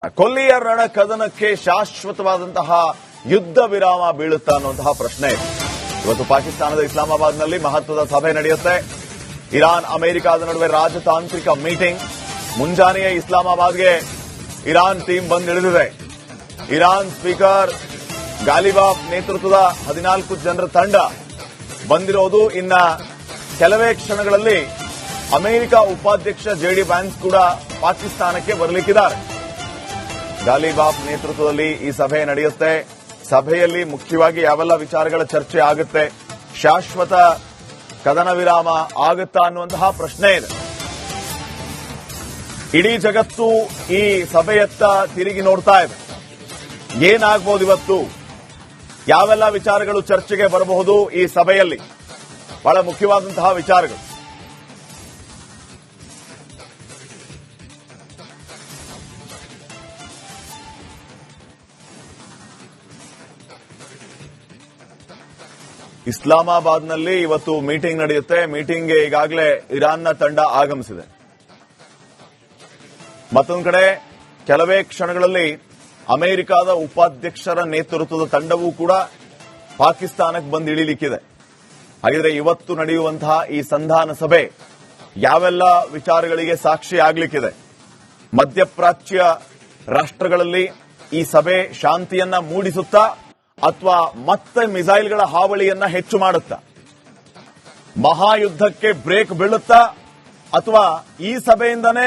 ಕೊಲ್ಲಿಯ ರಣ ಕದನಕ್ಕೆ ಶಾಶ್ವತವಾದಂತಹ ಯುದ್ಧ ವಿರಾಮ ಬೀಳುತ್ತಾ ಅನ್ನುವಂತಹ ಪ್ರಶ್ನೆ ಇದೆ. ಇವತ್ತು ಪಾಕಿಸ್ತಾನದ ಇಸ್ಲಾಮಾಬಾದ್ನಲ್ಲಿ ಮಹತ್ವದ ಸಭೆ ನಡೆಯುತ್ತೆ. ಇರಾನ್ ಅಮೆರಿಕದ ನಡುವೆ ರಾಜತಾಂತ್ರಿಕ ಮೀಟಿಂಗ್. ಮುಂಜಾನೆಯೇ ಇಸ್ಲಾಮಾಬಾದ್ಗೆ ಇರಾನ್ ಟೀಮ್ ಬಂದಿಳಿದಿದೆ. ಇರಾನ್ ಸ್ಪೀಕರ್ ಗಾಲಿಬಾಫ್ ನೇತೃತ್ವದ 14 ಜನರ ತಂಡ ಬಂದಿರೋದು. ಇನ್ನ ಕೆಲವೇ ಕ್ಷಣಗಳಲ್ಲಿ ಅಮೆರಿಕ ಉಪಾಧ್ಯಕ್ಷ ಜೆಡಿ ವ್ಯಾನ್ಸ್ ಕೂಡ ಪಾಕಿಸ್ತಾನಕ್ಕೆ ಬರಲಿಕ್ಕಿದ್ದಾರೆ. ಗಾಲಿಬಾಫ್ ನೇತೃತ್ವದಲ್ಲಿ ಈ ಸಭೆ ನಡೆಯುತ್ತೆ. ಸಭೆಯಲ್ಲಿ ಮುಖ್ಯವಾಗಿ ಯಾವೆಲ್ಲ ವಿಚಾರಗಳ ಚರ್ಚೆ ಆಗುತ್ತೆ, ಶಾಶ್ವತ ಕದನ ವಿರಾಮ ಆಗುತ್ತಾ ಅನ್ನುವಂತಹ ಪ್ರಶ್ನೆ ಇದೆ. ಇಡೀ ಜಗತ್ತು ಈ ಸಭೆಯತ್ತ ತಿರುಗಿ ನೋಡ್ತಾ ಇದೆ. ಏನಾಗಬಹುದು ಇವತ್ತು, ಯಾವೆಲ್ಲ ವಿಚಾರಗಳು ಚರ್ಚೆಗೆ ಬರಬಹುದು ಈ ಸಭೆಯಲ್ಲಿ, ಬಹಳ ಮುಖ್ಯವಾದಂತಹ ವಿಚಾರಗಳು. ಇಸ್ಲಾಮಾಬಾದ್ನಲ್ಲಿ ಇವತ್ತು ಮೀಟಿಂಗ್ ನಡೆಯುತ್ತೆ. ಮೀಟಿಂಗ್ಗೆ ಈಗಾಗಲೇ ಇರಾನ್ನ ತಂಡ ಆಗಮಿಸಿದೆ. ಮತ್ತೊಂದು ಕಡೆ ಕೆಲವೇ ಕ್ಷಣಗಳಲ್ಲಿ ಅಮೆರಿಕದ ಉಪಾಧ್ಯಕ್ಷರ ನೇತೃತ್ವದ ತಂಡವೂ ಕೂಡ ಪಾಕಿಸ್ತಾನಕ್ಕೆ ಬಂದು ಇಳಿಲಿಕ್ಕಿದೆ. ಹಾಗಿದ್ರೆ ಇವತ್ತು ನಡೆಯುವಂತಹ ಈ ಸಂಧಾನ ಸಭೆ ಯಾವೆಲ್ಲ ವಿಚಾರಗಳಿಗೆ ಸಾಕ್ಷಿ ಆಗಲಿಕ್ಕಿದೆ? ಮಧ್ಯಪ್ರಾಚ್ಯ ರಾಷ್ಟ್ರಗಳಲ್ಲಿ ಈ ಸಭೆ ಶಾಂತಿಯನ್ನ ಮೂಡಿಸುತ್ತಾ ಅಥವಾ ಮತ್ತೆ ಮಿಸೈಲ್ಗಳ ಹಾವಳಿಯನ್ನ ಹೆಚ್ಚು ಮಾಡುತ್ತಾ? ಮಹಾಯುದ್ಧಕ್ಕೆ ಬ್ರೇಕ್ ಬೀಳುತ್ತಾ ಅಥವಾ ಈ ಸಭೆಯಿಂದನೇ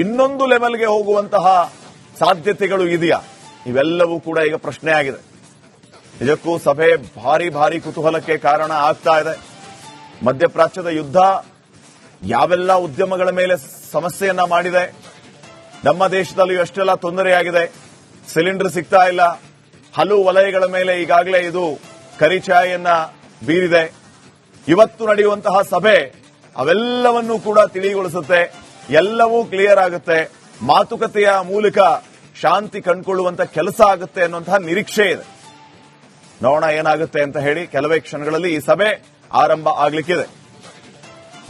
ಇನ್ನೊಂದು ಲೆವೆಲ್ಗೆ ಹೋಗುವಂತಹ ಸಾಧ್ಯತೆಗಳು ಇದೆಯಾ? ಇವೆಲ್ಲವೂ ಕೂಡ ಈಗ ಪ್ರಶ್ನೆ ಆಗಿದೆ. ನಿಜಕ್ಕೂ ಸಭೆ ಭಾರಿ ಕುತೂಹಲಕ್ಕೆ ಕಾರಣ ಆಗ್ತಾ ಇದೆ. ಮಧ್ಯಪ್ರಾಚ್ಯದ ಯುದ್ಧ ಯಾವೆಲ್ಲ ಉದ್ಯಮಗಳ ಮೇಲೆ ಸಮಸ್ಯೆಯನ್ನ ಮಾಡಿದೆ, ನಮ್ಮ ದೇಶದಲ್ಲಿಯೂ ಎಷ್ಟೆಲ್ಲ ತೊಂದರೆಯಾಗಿದೆ, ಸಿಲಿಂಡರ್ ಸಿಗ್ತಾ ಇಲ್ಲ, ಹಲವು ವಲಯಗಳ ಮೇಲೆ ಈಗಾಗಲೇ ಇದು ಕರಿಛಾಯೆಯನ್ನ ಬೀರಿದೆ. ಇವತ್ತು ನಡೆಯುವಂತಹ ಸಭೆ ಅವೆಲ್ಲವನ್ನೂ ಕೂಡ ತಿಳಿಗೊಳಿಸುತ್ತೆ. ಎಲ್ಲವೂ ಕ್ಲಿಯರ್ ಆಗುತ್ತೆ. ಮಾತುಕತೆಯ ಮೂಲಕ ಶಾಂತಿ ಕಂಡುಕೊಳ್ಳುವಂತ ಕೆಲಸ ಆಗುತ್ತೆ ಅನ್ನುವಂತಹ ನಿರೀಕ್ಷೆ ಇದೆ. ನೋಡೋಣ ಏನಾಗುತ್ತೆ ಅಂತ ಹೇಳಿ. ಕೆಲವೇ ಕ್ಷಣಗಳಲ್ಲಿ ಈ ಸಭೆ ಆರಂಭ ಆಗಲಿಕ್ಕಿದೆ.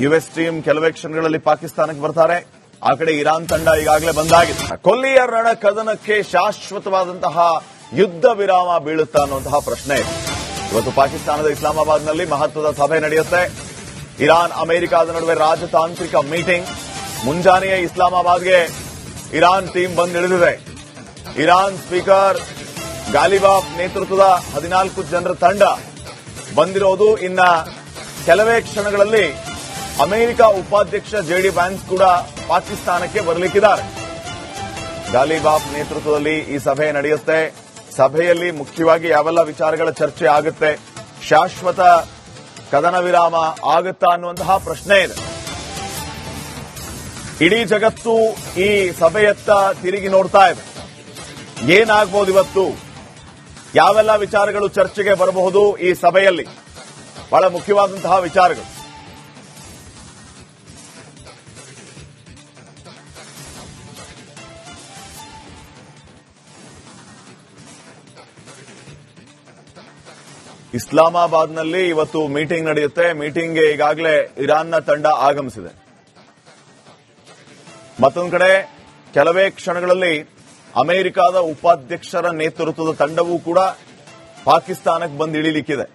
ಯುಎಸ್ ಟೀಮ್ ಕೆಲವೇ ಕ್ಷಣಗಳಲ್ಲಿ ಪಾಕಿಸ್ತಾನಕ್ಕೆ ಬರ್ತಾರೆ. ಆ ಕಡೆ ಇರಾನ್ ತಂಡ ಈಗಾಗಲೇ ಬಂದಾಗಿದೆ. ಕೊಲ್ಲಿಯ ರಣ ಕದನಕ್ಕೆ ಶಾಶ್ವತವಾದಂತಹ ಯುದ್ಧ ವಿರಾಮ ಬೀಳುತ್ತಾ ಅನ್ನುವಂತಹ ಪ್ರಶ್ನೆ ಇದೆ. ಇವತ್ತು ಪಾಕಿಸ್ತಾನದ ಇಸ್ಲಾಮಾಬಾದ್ನಲ್ಲಿ ಮಹತ್ವದ ಸಭೆ ನಡೆಯುತ್ತೆ. ಇರಾನ್ ಅಮೆರಿಕದ ನಡುವೆ ರಾಜತಾಂತ್ರಿಕ ಮೀಟಿಂಗ್. ಮುಂಜಾನೆಯೇ ಇಸ್ಲಾಮಾಬಾದ್ಗೆ ಇರಾನ್ ಟೀಮ್ ಬಂದಿಳಿದಿದೆ. ಇರಾನ್ ಸ್ಪೀಕರ್ ಗಾಲಿಬಾಫ್ ನೇತೃತ್ವದ 14 ಜನರ ತಂಡ ಬಂದಿರೋದು. ಇನ್ನ ಕೆಲವೇ ಕ್ಷಣಗಳಲ್ಲಿ ಅಮೆರಿಕ ಉಪಾಧ್ಯಕ್ಷ ಜೆಡಿ ವ್ಯಾನ್ಸ್ ಕೂಡ ಪಾಕಿಸ್ತಾನಕ್ಕೆ ಬರಲಿಕ್ಕಿದ್ದಾರೆ. ಗಾಲಿಬಾಫ್ ನೇತೃತ್ವದಲ್ಲಿ ಈ ಸಭೆ ನಡೆಯುತ್ತೆ. ಸಭೆಯಲ್ಲಿ ಮುಖ್ಯವಾಗಿ ಯಾವೆಲ್ಲ ವಿಚಾರಗಳ ಚರ್ಚೆ ಆಗುತ್ತೆ, ಶಾಶ್ವತ ಕದನ ವಿರಾಮ ಆಗುತ್ತಾ ಅನ್ನುವಂತಹ ಪ್ರಶ್ನೆ ಇದೆ. ಇಡೀ ಜಗತ್ತು ಈ ಸಭೆಯತ್ತ ತಿರುಗಿ ನೋಡ್ತಾ ಇದೆ. ಏನಾಗಬಹುದು ಇವತ್ತು, ಯಾವೆಲ್ಲ ವಿಚಾರಗಳು ಚರ್ಚೆಗೆ ಬರಬಹುದು ಈ ಸಭೆಯಲ್ಲಿ, ಬಹಳ ಮುಖ್ಯವಾದಂತಹ ವಿಚಾರಗಳು. ಇಸ್ಲಾಮಾಬಾದ್ನಲ್ಲಿ ಇವತ್ತು ಮೀಟಿಂಗ್ ನಡೆಯುತ್ತೆ. ಮೀಟಿಂಗ್ಗೆ ಈಗಾಗಲೇ ಇರಾನ್ನ ತಂಡ ಆಗಮಿಸಿದೆ. ಮತ್ತೊಂದು ಕಡೆ ಕೆಲವೇ ಕ್ಷಣಗಳಲ್ಲಿ ಅಮೆರಿಕದ ಉಪಾಧ್ಯಕ್ಷರ ನೇತೃತ್ವದ ತಂಡವೂ ಕೂಡ ಪಾಕಿಸ್ತಾನಕ್ಕೆ ಬಂದು ಇಳಿಲಿಕ್ಕಿದೆ.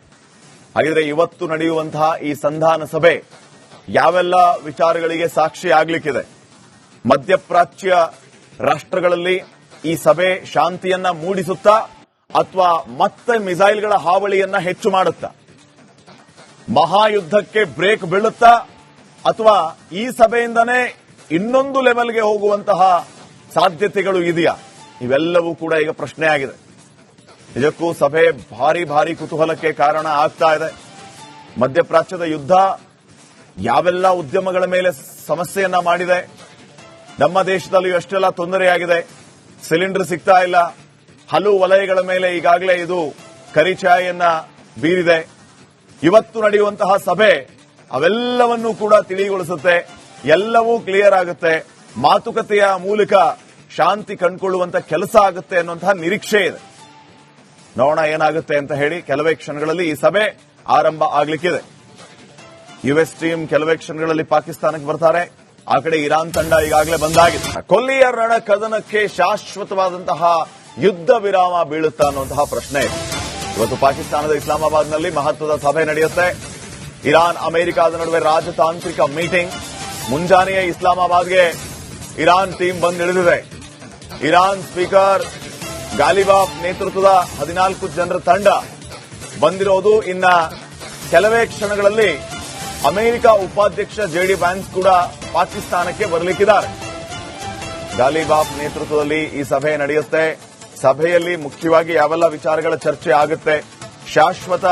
ಹಾಗಿದ್ರೆ ಇವತ್ತು ನಡೆಯುವಂತಹ ಈ ಸಂಧಾನ ಸಭೆ ಯಾವೆಲ್ಲ ವಿಚಾರಗಳಿಗೆ ಸಾಕ್ಷಿ ಆಗಲಿಕ್ಕಿದೆ? ಮಧ್ಯಪ್ರಾಚ್ಯ ರಾಷ್ಟ್ರಗಳಲ್ಲಿ ಈ ಸಭೆ ಶಾಂತಿಯನ್ನ ಮೂಡಿಸುತ್ತಾ ಅಥವಾ ಮತ್ತೆ ಮಿಸೈಲ್ಗಳ ಹಾವಳಿಯನ್ನ ಹೆಚ್ಚು ಮಾಡುತ್ತಾ? ಮಹಾಯುದ್ಧಕ್ಕೆ ಬ್ರೇಕ್ ಬೀಳುತ್ತಾ ಅಥವಾ ಈ ಸಭೆಯಿಂದನೇ ಇನ್ನೊಂದು ಲೆವೆಲ್ಗೆ ಹೋಗುವಂತಹ ಸಾಧ್ಯತೆಗಳು ಇದೆಯಾ? ಇವೆಲ್ಲವೂ ಕೂಡ ಈಗ ಪ್ರಶ್ನೆ ಆಗಿದೆ. ನಿಜಕ್ಕೂ ಸಭೆ ಭಾರಿ ಕುತೂಹಲಕ್ಕೆ ಕಾರಣ ಆಗ್ತಾ ಇದೆ. ಮಧ್ಯಪ್ರಾಚ್ಯದ ಯುದ್ಧ ಯಾವೆಲ್ಲ ಉದ್ಯಮಗಳ ಮೇಲೆ ಸಮಸ್ಯೆಯನ್ನ ಮಾಡಿದೆ, ನಮ್ಮ ದೇಶದಲ್ಲಿಯೂ ಎಷ್ಟೆಲ್ಲ ತೊಂದರೆಯಾಗಿದೆ, ಸಿಲಿಂಡರ್ ಸಿಗ್ತಾ ಇಲ್ಲ, ಹಲವು ವಲಯಗಳ ಮೇಲೆ ಈಗಾಗಲೇ ಇದು ಕರಿಛಾಯೆಯನ್ನ ಬೀರಿದೆ. ಇವತ್ತು ನಡೆಯುವಂತಹ ಸಭೆ ಅವೆಲ್ಲವನ್ನೂ ಕೂಡ ತಿಳಿಗೊಳಿಸುತ್ತೆ. ಎಲ್ಲವೂ ಕ್ಲಿಯರ್ ಆಗುತ್ತೆ. ಮಾತುಕತೆಯ ಮೂಲಕ ಶಾಂತಿ ಕಂಡುಕೊಳ್ಳುವಂತ ಕೆಲಸ ಆಗುತ್ತೆ ಅನ್ನುವಂತಹ ನಿರೀಕ್ಷೆ ಇದೆ. ನೋಡೋಣ ಏನಾಗುತ್ತೆ ಅಂತ ಹೇಳಿ. ಕೆಲವೇ ಕ್ಷಣಗಳಲ್ಲಿ ಈ ಸಭೆ ಆರಂಭ ಆಗಲಿಕ್ಕಿದೆ. ಯುಎಸ್ ಟೀಮ್ ಕೆಲವೇ ಕ್ಷಣಗಳಲ್ಲಿ ಪಾಕಿಸ್ತಾನಕ್ಕೆ ಬರ್ತಾರೆ. ಆ ಕಡೆ ಇರಾನ್ ತಂಡ ಈಗಾಗಲೇ ಬಂದಾಗಿದೆ. ಕೊಲ್ಲಿಯ ರಣ ಕದನಕ್ಕೆ ಶಾಶ್ವತವಾದಂತಹ ಯುದ್ಧ ವಿರಾಮ ಬೀಳುತ್ತಾ ಅನ್ನುವಂತಹ ಪ್ರಶ್ನೆ ಇದೆ. ಇವತ್ತು ಪಾಕಿಸ್ತಾನದ ಇಸ್ಲಾಮಾಬಾದ್ನಲ್ಲಿ ಮಹತ್ವದ ಸಭೆ ನಡೆಯುತ್ತೆ. ಇರಾನ್ ಅಮೆರಿಕದ ನಡುವೆ ರಾಜತಾಂತ್ರಿಕ ಮೀಟಿಂಗ್. ಮುಂಜಾನೆಯೇ ಇಸ್ಲಾಮಾಬಾದ್ಗೆ ಇರಾನ್ ಟೀಮ್ ಬಂದಿಳಿದಿದೆ. ಇರಾನ್ ಸ್ಪೀಕರ್ ಗಾಲಿಬಾಫ್ ನೇತೃತ್ವದ 14 ಜನರ ತಂಡ ಬಂದಿರೋದು. ಇನ್ನ ಕೆಲವೇ ಕ್ಷಣಗಳಲ್ಲಿ ಅಮೆರಿಕ ಉಪಾಧ್ಯಕ್ಷ ಜೆಡಿ ವ್ಯಾನ್ಸ್ ಕೂಡ ಪಾಕಿಸ್ತಾನಕ್ಕೆ ಬರಲಿಕ್ಕಿದ್ದಾರೆ. ಗಾಲಿಬಾಫ್ ನೇತೃತ್ವದಲ್ಲಿ ಈ ಸಭೆ ನಡೆಯುತ್ತೆ. ಸಭೆಯಲ್ಲಿ ಮುಖ್ಯವಾಗಿ ಯಾವೆಲ್ಲ ವಿಚಾರಗಳ ಚರ್ಚೆ ಆಗುತ್ತೆ, ಶಾಶ್ವತ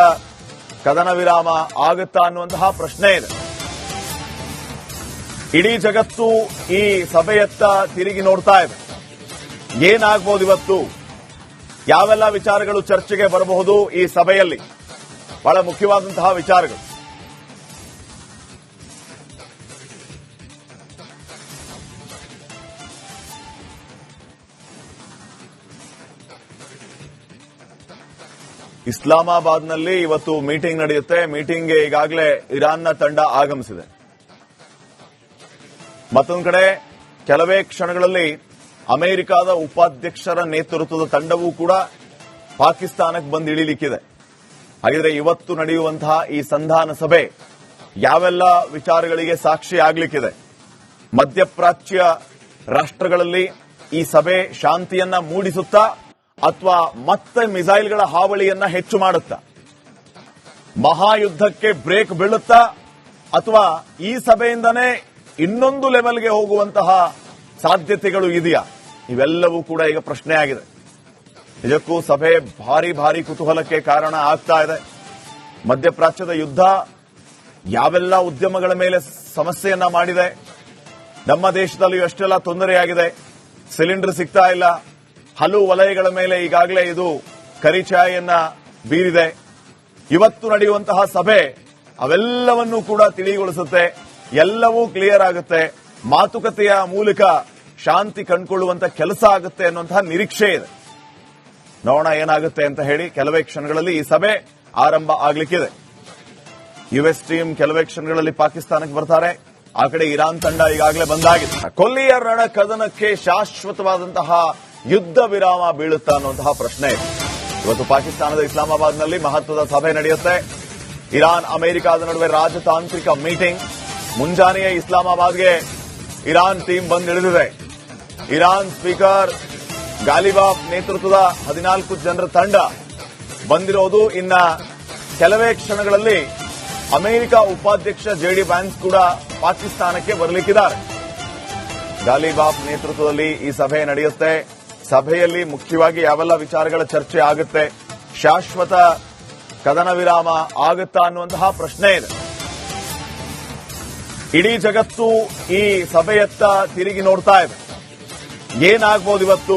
ಕದನ ವಿರಾಮ ಆಗುತ್ತಾ ಅನ್ನುವಂತಹ ಪ್ರಶ್ನೆ ಇದೆ. ಇಡೀ ಜಗತ್ತು ಈ ಸಭೆಯತ್ತ ತಿರುಗಿ ನೋಡ್ತಾ ಇದೆ. ಏನಾಗಬಹುದು ಇವತ್ತು, ಯಾವೆಲ್ಲ ವಿಚಾರಗಳು ಚರ್ಚೆಗೆ ಬರಬಹುದು ಈ ಸಭೆಯಲ್ಲಿ, ಬಹಳ ಮುಖ್ಯವಾದಂತಹ ವಿಚಾರಗಳು. ಇಸ್ಲಾಮಾಬಾದ್ನಲ್ಲಿ ಇವತ್ತು ಮೀಟಿಂಗ್ ನಡೆಯುತ್ತೆ. ಮೀಟಿಂಗ್ಗೆ ಈಗಾಗಲೇ ಇರಾನ್ನ ತಂಡ ಆಗಮಿಸಿದೆ. ಮತ್ತೊಂದು ಕಡೆ ಕೆಲವೇ ಕ್ಷಣಗಳಲ್ಲಿ ಅಮೆರಿಕದ ಉಪಾಧ್ಯಕ್ಷರ ನೇತೃತ್ವದ ತಂಡವೂ ಕೂಡ ಪಾಕಿಸ್ತಾನಕ್ಕೆ ಬಂದು ಇಳಿಲಿಕ್ಕಿದೆ. ಹಾಗಿದ್ರೆ ಇವತ್ತು ನಡೆಯುವಂತಹ ಈ ಸಂಧಾನ ಸಭೆ ಯಾವೆಲ್ಲ ವಿಚಾರಗಳಿಗೆ ಸಾಕ್ಷಿ ಆಗಲಿಕ್ಕಿದೆ? ಮಧ್ಯಪ್ರಾಚ್ಯ ರಾಷ್ಟ್ರಗಳಲ್ಲಿ ಈ ಸಭೆ ಶಾಂತಿಯನ್ನ ಮೂಡಿಸುತ್ತಾ ಅಥವಾ ಮತ್ತೆ ಮಿಸೈಲ್ಗಳ ಹಾವಳಿಯನ್ನ ಹೆಚ್ಚು ಮಾಡುತ್ತಾ? ಮಹಾಯುದ್ಧಕ್ಕೆ ಬ್ರೇಕ್ ಬೀಳುತ್ತಾ ಅಥವಾ ಈ ಸಭೆಯಿಂದನೇ ಇನ್ನೊಂದು ಲೆವೆಲ್ಗೆ ಹೋಗುವಂತಹ ಸಾಧ್ಯತೆಗಳು ಇದೆಯಾ? ಇವೆಲ್ಲವೂ ಕೂಡ ಈಗ ಪ್ರಶ್ನೆ ಆಗಿದೆ. ನಿಜಕ್ಕೂ ಸಭೆ ಭಾರಿ ಕುತೂಹಲಕ್ಕೆ ಕಾರಣ ಆಗ್ತಾ ಇದೆ. ಮಧ್ಯಪ್ರಾಚ್ಯದ ಯುದ್ಧ ಯಾವೆಲ್ಲ ಉದ್ಯಮಗಳ ಮೇಲೆ ಸಮಸ್ಯೆಯನ್ನ ಮಾಡಿದೆ, ನಮ್ಮ ದೇಶದಲ್ಲಿ ಎಷ್ಟೆಲ್ಲ ತೊಂದರೆಯಾಗಿದೆ, ಸಿಲಿಂಡರ್ ಸಿಗ್ತಾ ಇಲ್ಲ, ಹಲವು ವಲಯಗಳ ಮೇಲೆ ಈಗಾಗಲೇ ಇದು ಕರಿಛಾಯೆಯನ್ನ ಬೀರಿದೆ. ಇವತ್ತು ನಡೆಯುವಂತಹ ಸಭೆ ಅವೆಲ್ಲವನ್ನೂ ಕೂಡ ತಿಳಿಗೊಳಿಸುತ್ತೆ. ಎಲ್ಲವೂ ಕ್ಲಿಯರ್ ಆಗುತ್ತೆ. ಮಾತುಕತೆಯ ಮೂಲಕ ಶಾಂತಿ ಕಂಡುಕೊಳ್ಳುವಂತ ಕೆಲಸ ಆಗುತ್ತೆ ಅನ್ನುವಂತಹ ನಿರೀಕ್ಷೆ ಇದೆ. ನೋಡೋಣ ಏನಾಗುತ್ತೆ ಅಂತ ಹೇಳಿ. ಕೆಲವೇ ಕ್ಷಣಗಳಲ್ಲಿ ಈ ಸಭೆ ಆರಂಭ ಆಗಲಿಕ್ಕಿದೆ. ಯುಎಸ್ ಟೀಮ್ ಕೆಲವೇ ಕ್ಷಣಗಳಲ್ಲಿ ಪಾಕಿಸ್ತಾನಕ್ಕೆ ಬರ್ತಾರೆ. ಆ ಕಡೆ ಇರಾನ್ ತಂಡ ಈಗಾಗಲೇ ಬಂದಾಗಿದೆ. ಕೊಲ್ಲಿಯ ರಣ ಕದನಕ್ಕೆ ಶಾಶ್ವತವಾದಂತಹ ಯುದ್ಧ ವಿರಾಮ ಬೀಳುತ್ತಾ ಅನ್ನುವಂತಹ ಪ್ರಶ್ನೆ ಇದೆ. ಇವತ್ತು ಪಾಕಿಸ್ತಾನದ ಇಸ್ಲಾಮಾಬಾದ್ನಲ್ಲಿ ಮಹತ್ವದ ಸಭೆ ನಡೆಯುತ್ತೆ. ಇರಾನ್ ಅಮೆರಿಕದ ನಡುವೆ ರಾಜತಾಂತ್ರಿಕ ಮೀಟಿಂಗ್. ಮುಂಜಾನೆಯೇ ಇಸ್ಲಾಮಾಬಾದ್ಗೆ ಇರಾನ್ ಟೀಮ್ ಬಂದಿಳಿದಿದೆ. ಇರಾನ್ ಸ್ಪೀಕರ್ ಗಾಲಿಬಾಫ್ ನೇತೃತ್ವದ 14 ಜನರ ತಂಡ ಬಂದಿರೋದು. ಇನ್ನ ಕೆಲವೇ ಕ್ಷಣಗಳಲ್ಲಿ ಅಮೆರಿಕ ಉಪಾಧ್ಯಕ್ಷ ಜೆಡಿ ವ್ಯಾನ್ಸ್ ಕೂಡ ಪಾಕಿಸ್ತಾನಕ್ಕೆ ಬರಲಿಕ್ಕಿದ್ದಾರೆ. ಗಾಲಿಬಾಫ್ ನೇತೃತ್ವದಲ್ಲಿ ಈ ಸಭೆ ನಡೆಯುತ್ತೆ. ಸಭೆಯಲ್ಲಿ ಮುಖ್ಯವಾಗಿ ಯಾವೆಲ್ಲ ವಿಚಾರಗಳ ಚರ್ಚೆ ಆಗುತ್ತೆ, ಶಾಶ್ವತ ಕದನ ವಿರಾಮ ಆಗುತ್ತಾ ಅನ್ನುವಂತಹ ಪ್ರಶ್ನೆ ಇದೆ. ಇಡೀ ಜಗತ್ತು ಈ ಸಭೆಯತ್ತ ತಿರುಗಿ ನೋಡ್ತಾ ಇದೆ. ಏನಾಗಬಹುದು ಇವತ್ತು,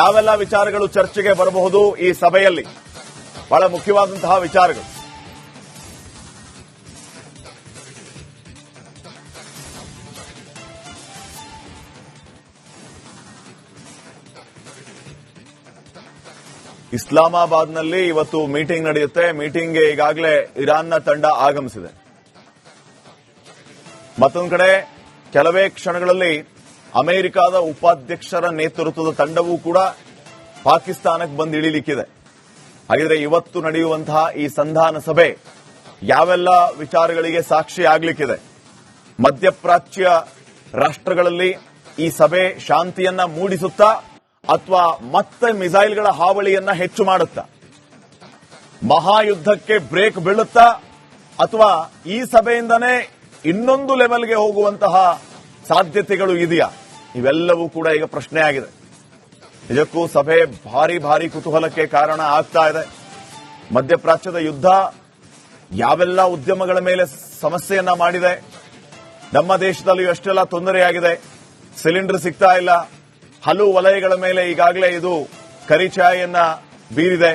ಯಾವೆಲ್ಲ ವಿಚಾರಗಳು ಚರ್ಚೆಗೆ ಬರಬಹುದು ಈ ಸಭೆಯಲ್ಲಿ, ಬಹಳ ಮುಖ್ಯವಾದಂತಹ ವಿಚಾರಗಳು. ಇಸ್ಲಾಮಾಬಾದ್ನಲ್ಲಿ ಇವತ್ತು ಮೀಟಿಂಗ್ ನಡೆಯುತ್ತೆ. ಮೀಟಿಂಗ್ಗೆ ಈಗಾಗಲೇ ಇರಾನ್ನ ತಂಡ ಆಗಮಿಸಿದೆ. ಮತ್ತೊಂದು ಕಡೆ ಕೆಲವೇ ಕ್ಷಣಗಳಲ್ಲಿ ಅಮೆರಿಕದ ಉಪಾಧ್ಯಕ್ಷರ ನೇತೃತ್ವದ ತಂಡವೂ ಕೂಡ ಪಾಕಿಸ್ತಾನಕ್ಕೆ ಬಂದು ಇಳಿಲಿಕ್ಕಿದೆ. ಹಾಗಿದ್ರೆ ಇವತ್ತು ನಡೆಯುವಂತಹ ಈ ಸಂಧಾನ ಸಭೆ ಯಾವೆಲ್ಲ ವಿಚಾರಗಳಿಗೆ ಸಾಕ್ಷಿ ಆಗಲಿಕ್ಕಿದೆ? ಮಧ್ಯಪ್ರಾಚ್ಯ ರಾಷ್ಟ್ರಗಳಲ್ಲಿ ಈ ಸಭೆ ಶಾಂತಿಯನ್ನ ಮೂಡಿಸುತ್ತಾ ಅಥವಾ ಮತ್ತೆ ಮಿಸೈಲ್ಗಳ ಹಾವಳಿಯನ್ನ ಹೆಚ್ಚು ಮಾಡುತ್ತಾ? ಮಹಾಯುದ್ಧಕ್ಕೆ ಬ್ರೇಕ್ ಬೀಳುತ್ತಾ ಅಥವಾ ಈ ಸಭೆಯಿಂದನೇ ಇನ್ನೊಂದು ಲೆವೆಲ್ಗೆ ಹೋಗುವಂತಹ ಸಾಧ್ಯತೆಗಳು ಇದೆಯಾ? ಇವೆಲ್ಲವೂ ಕೂಡ ಈಗ ಪ್ರಶ್ನೆ ಆಗಿದೆ. ನಿಜಕ್ಕೂ ಸಭೆ ಭಾರಿ ಕುತೂಹಲಕ್ಕೆ ಕಾರಣ ಆಗ್ತಾ ಇದೆ. ಮಧ್ಯಪ್ರಾಚ್ಯದ ಯುದ್ಧ ಯಾವೆಲ್ಲ ಉದ್ಯಮಗಳ ಮೇಲೆ ಸಮಸ್ಯೆಯನ್ನ ಮಾಡಿದೆ, ನಮ್ಮ ದೇಶದಲ್ಲಿ ಎಷ್ಟೆಲ್ಲ ತೊಂದರೆಯಾಗಿದೆ, ಸಿಲಿಂಡರ್ ಸಿಗ್ತಾ ಇಲ್ಲ, ಹಲವು ವಲಯಗಳ ಮೇಲೆ ಈಗಾಗಲೇ ಇದು ಕರಿಛಾಯೆಯನ್ನ ಬೀರಿದೆ.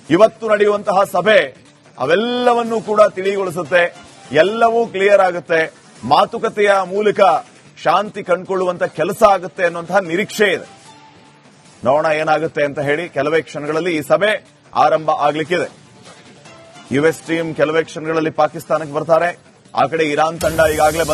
ಇವತ್ತು ನಡೆಯುವಂತಹ ಸಭೆ ಅವೆಲ್ಲವನ್ನೂ ಕೂಡ ತಿಳಿಗೊಳಿಸುತ್ತೆ. ಎಲ್ಲವೂ ಕ್ಲಿಯರ್ ಆಗುತ್ತೆ. ಮಾತುಕತೆಯ ಮೂಲಕ ಶಾಂತಿ ಕಂಡುಕೊಳ್ಳುವಂತ ಕೆಲಸ ಆಗುತ್ತೆ ಅನ್ನುವಂತಹ ನಿರೀಕ್ಷೆ ಇದೆ. ನೋಡೋಣ ಏನಾಗುತ್ತೆ ಅಂತ ಹೇಳಿ. ಕೆಲವೇ ಕ್ಷಣಗಳಲ್ಲಿ ಈ ಸಭೆ ಆರಂಭ ಆಗಲಿಕ್ಕಿದೆ. ಯುಎಸ್ ಟೀಮ್ ಕೆಲವೇ ಕ್ಷಣಗಳಲ್ಲಿ ಪಾಕಿಸ್ತಾನಕ್ಕೆ ಬರ್ತಾರೆ. ಆ ಕಡೆ ಇರಾನ್ ತಂಡ ಈಗಾಗಲೇ